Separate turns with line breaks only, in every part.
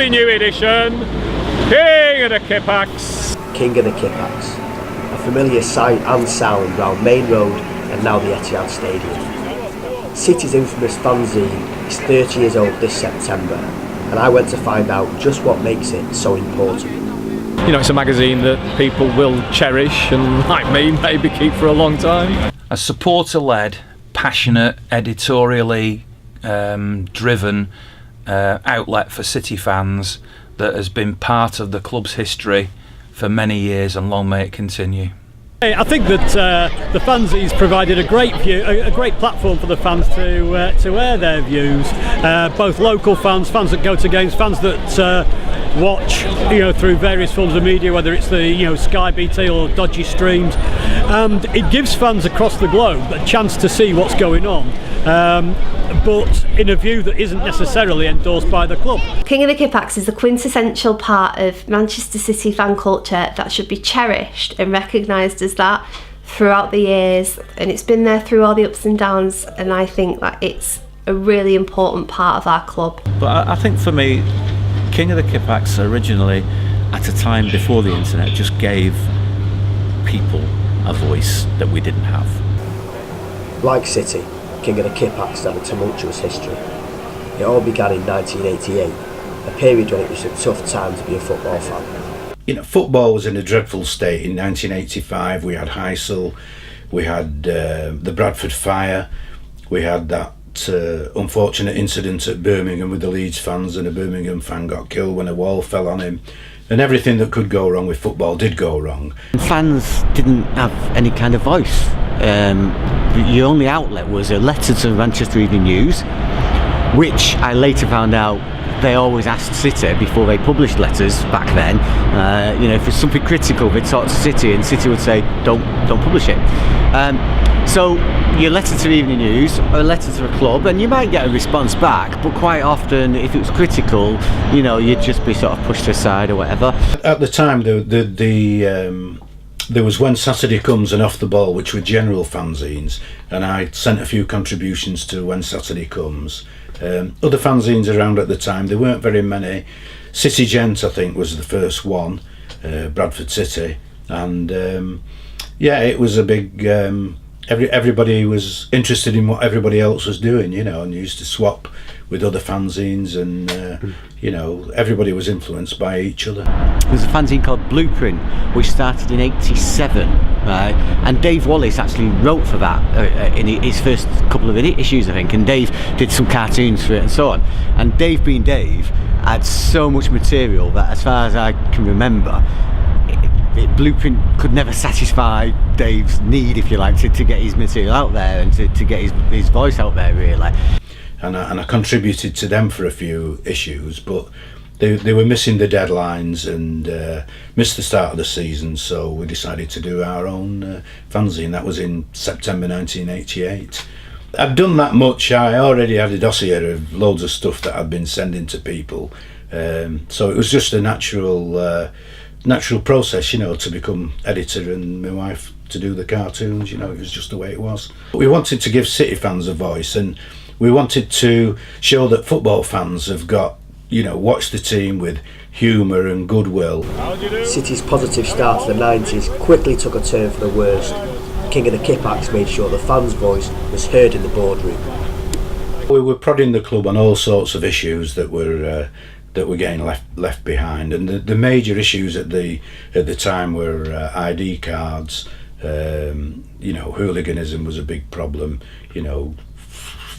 fairly new edition, King of the Kip-Axe.
King of the Kip-Axe, a familiar sight and sound round Main Road and now the Etihad Stadium. City's infamous fanzine is 30 years old this September, and I went to find out just what makes it so important.
You know, it's a magazine that people will cherish and, like me, maybe keep for a long time.
A supporter-led, passionate, editorially driven outlet for City fans that has been part of the club's history for many years, and long may it continue.
I think that the fanzines provided a great platform for the fans to air their views. Both local fans, fans that go to games, fans that watch, through various forms of media, whether it's the Sky BT or dodgy streams, and it gives fans across the globe a chance to see what's going on, but in a view that isn't necessarily endorsed by the club.
King of the Kip-Axe is the quintessential part of Manchester City fan culture that should be cherished and recognised as that throughout the years, and it's been there through all the ups and downs, and I think that it's a really important part of our club.
But I think for me, King of the Kip-Axe originally, at a time before the internet, just gave people a voice that we didn't have.
Like City, King of the Kip-Axe had a tumultuous history. It all began in 1988, a period when it was a tough time to be a football fan.
Football was in a dreadful state in 1985. We had Heysel, we had the Bradford fire, we had that unfortunate incident at Birmingham with the Leeds fans, and a Birmingham fan got killed when a wall fell on him, and everything that could go wrong with football did go wrong.
Fans didn't have any kind of voice. The only outlet was a letter to Manchester Evening News, which I later found out they always asked City before they published letters back then. If it's something critical, they'd talk to City, and City would say, don't publish it. So your letter to the Evening News, a letter to a club, and you might get a response back, but quite often, if it was critical, you'd just be sort of pushed aside or whatever.
At the time, there was When Saturday Comes and Off the Ball, which were general fanzines, and I sent a few contributions to When Saturday Comes. Other fanzines around at the time, there weren't very many. City Gent, I think, was the first one, Bradford City, and it was a big. Everybody was interested in what everybody else was doing, and used to swap with other fanzines, and everybody was influenced by each other.
There's a fanzine called Blueprint, which started in '87, right? And Dave Wallace actually wrote for that in his first couple of issues, I think. And Dave did some cartoons for it and so on. And Dave, being Dave, had so much material that, as far as I can remember, Blueprint could never satisfy Dave's need, if you like, to get his material out there and to get his voice out there, really.
And I contributed to them for a few issues, but they were missing the deadlines and missed the start of the season, so we decided to do our own fanzine. That was in September 1988. I'd done that much. I already had a dossier of loads of stuff that I'd been sending to people, so it was just a natural process, to become editor, and my wife to do the cartoons. It was just the way it was. We wanted to give City fans a voice, and we wanted to show that football fans have got, watch the team with humour and goodwill.
City's positive start to the 90s quickly took a turn for the worst. King of the Kip-Axe made sure the fans' voice was heard in the boardroom.
We were prodding the club on all sorts of issues that were getting left behind, and the major issues at the time were ID cards. Hooliganism was a big problem.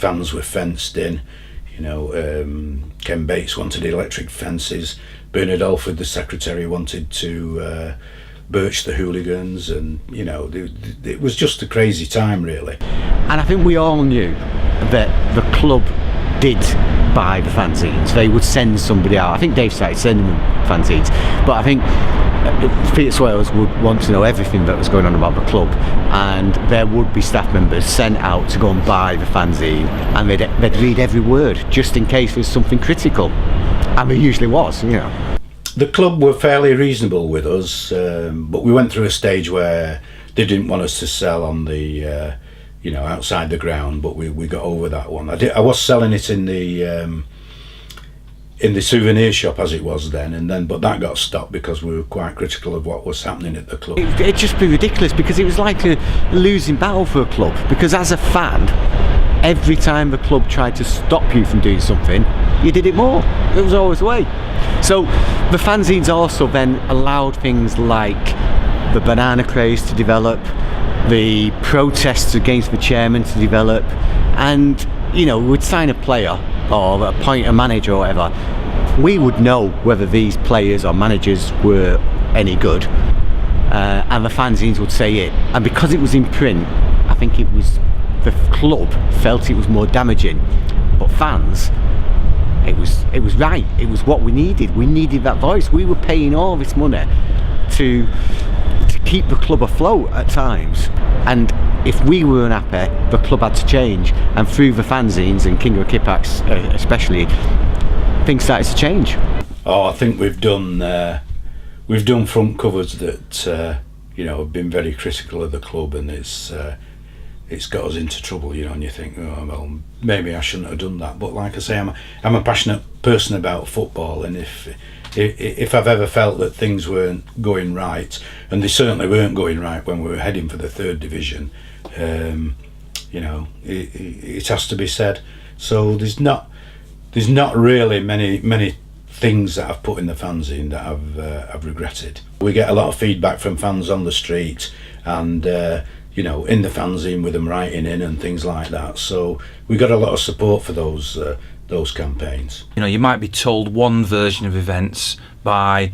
Fans were fenced in. Ken Bates wanted electric fences. Bernard Alford, the secretary, wanted to birch the hooligans, and it was just a crazy time, really.
And I think we all knew that the club did buy the fanzines. They would send somebody out. I think Dave started sending them fanzines, but I think Peter Swales would want to know everything that was going on about the club, and there would be staff members sent out to go and buy the fanzine, and they'd read every word just in case there's something critical, and there usually was.
The club were fairly reasonable with us, but we went through a stage where they didn't want us to sell on the outside the ground, but we got over that one. I was selling it in in the souvenir shop as it was then, but that got stopped because we were quite critical of what was happening at the club.
It'd just be ridiculous, because it was like a losing battle for a club, because as a fan, every time the club tried to stop you from doing something, you did it more. It was always the way. So the fanzines also then allowed things like the banana craze to develop, the protests against the chairman to develop, and we'd sign a player or appoint a manager or whatever. We would know whether these players or managers were any good, and the fanzines would say it. And because it was in print, I think the club felt it was more damaging, but fans, it was right. It was what we needed. We needed that voice. We were paying all this money to keep the club afloat at times, and if we were unhappy, the club had to change. And through the fanzines and King of the Kippax especially, things started to change.
Oh, I think we've done front covers that have been very critical of the club, and it's got us into trouble, and you think, oh well, maybe I shouldn't have done that. But like I say, I'm a passionate person about football, and if I've ever felt that things weren't going right, and they certainly weren't going right when we were heading for the 3rd division, it has to be said. So there's not really many things that I've put in the fanzine that I've regretted. We get a lot of feedback from fans on the street, and in the fanzine with them writing in and things like that. So we got a lot of support for those campaigns.
You might be told one version of events by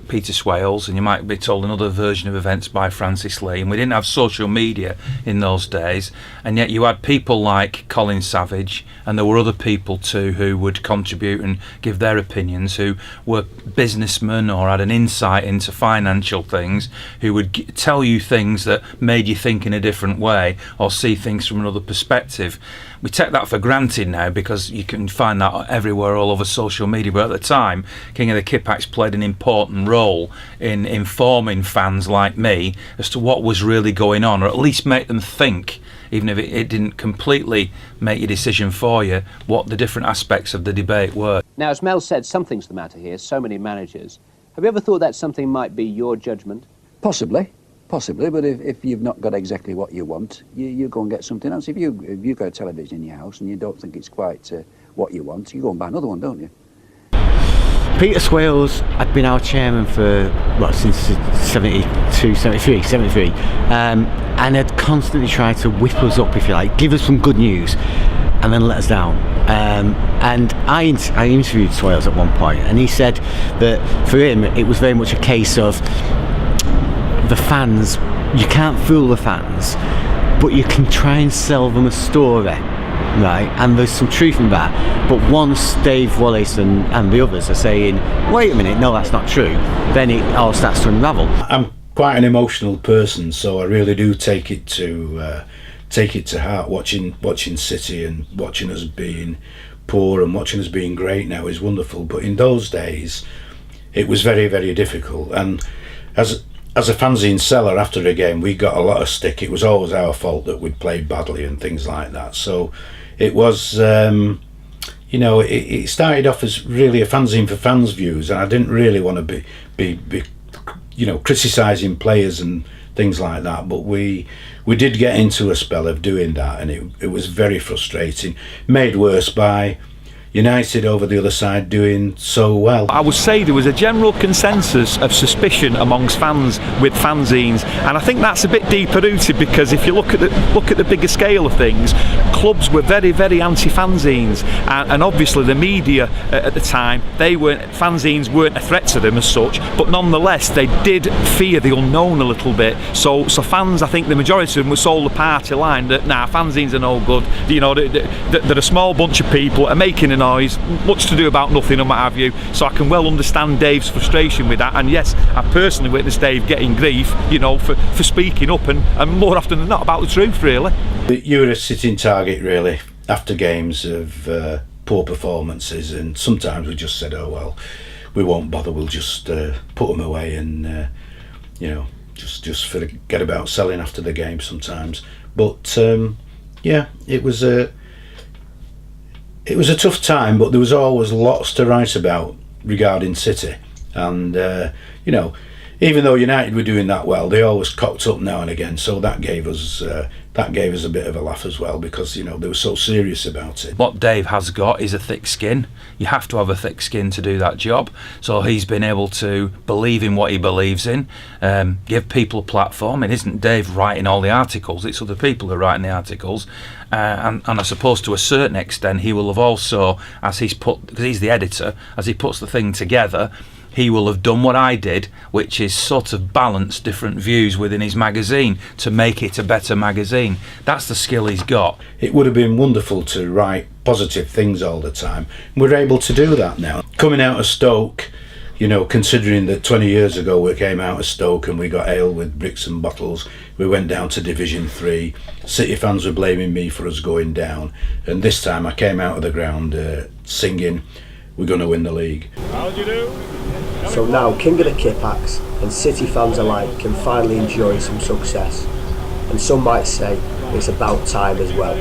Peter Swales, and you might be told another version of events by Francis Lee, and we didn't have social media in those days, and yet you had people like Colin Savage, and there were other people too who would contribute and give their opinions, who were businessmen or had an insight into financial things, who would tell you things that made you think in a different way or see things from another perspective. We take that for granted now because you can find that everywhere all over social media, but at the time King of the Kippax played an important role in informing fans like me as to what was really going on, or at least make them think, even if it didn't completely make your decision for you, what the different aspects of the debate were.
Now, as Mel said, something's the matter here, so many managers. Have you ever thought that something might be your judgment?
Possibly, but if you've not got exactly what you want, you go and get something else. If you've got a television in your house and you don't think it's quite what you want, you go and buy another one, don't you?
Peter Swales had been our chairman for since 73, and had constantly tried to whip us up, if you like, give us some good news, and then let us down. And I interviewed Swales at one point, and he said that for him it was very much a case of the fans. You can't fool the fans, but you can try and sell them a story, right? And there's some truth in that. But once Dave Wallace and the others are saying, wait a minute, no, that's not true, then it all starts to unravel.
I'm quite an emotional person, so I really do take it to heart. Watching City and watching us being poor and watching us being great now is wonderful. But in those days, it was very, very difficult. And as a fanzine seller, after a game, we got a lot of stick. It was always our fault that we'd played badly and things like that. So it was, it started off as really a fanzine for fans' views, and I didn't really want to be criticising players and things like that. But we did get into a spell of doing that, and it was very frustrating. Made worse by United over the other side doing so well.
I would say there was a general consensus of suspicion amongst fans with fanzines, and I think that's a bit deeper rooted, because if you look at the bigger scale of things, clubs were very, very anti-fanzines, and obviously the media at the time, fanzines weren't a threat to them as such, but nonetheless they did fear the unknown a little bit. So fans, I think the majority of them were sold the party line that fanzines are no good. They're a small bunch of people are making a noise, much to do about nothing and what have you. So I can well understand Dave's frustration with that, and yes, I personally witnessed Dave getting grief, for speaking up and more often than not about the truth, really.
You were a sitting target really after games of poor performances, and sometimes we just said, oh well, we won't bother, we'll just put them away and just forget about selling after the game sometimes. But it was It was a tough time, but there was always lots to write about regarding City. And, you know, even though United were doing that well, they always cocked up now and again. So that gave us a bit of a laugh as well, because, you know, they were so serious about it.
What Dave has got is a thick skin. You have to have a thick skin to do that job. So he's been able to believe in what he believes in, give people a platform. It isn't Dave writing all the articles, it's other people who are writing the articles. And I suppose to a certain extent he will have also, as because he's the editor, as he puts the thing together, he will have done what I did, which is sort of balance different views within his magazine to make it a better magazine. That's the skill he's got.
It would have been wonderful to write positive things all the time. We're able to do that now. Coming out of Stoke, you know, considering that 20 years ago we came out of Stoke and we got ale with bricks and bottles, we went down to Division 3. City fans were blaming me for us going down, and this time I came out of the ground singing, we're going to win the league.
How'd you do?
So now King of the Kippax and City fans alike can finally enjoy some success. And some might say it's about time as well.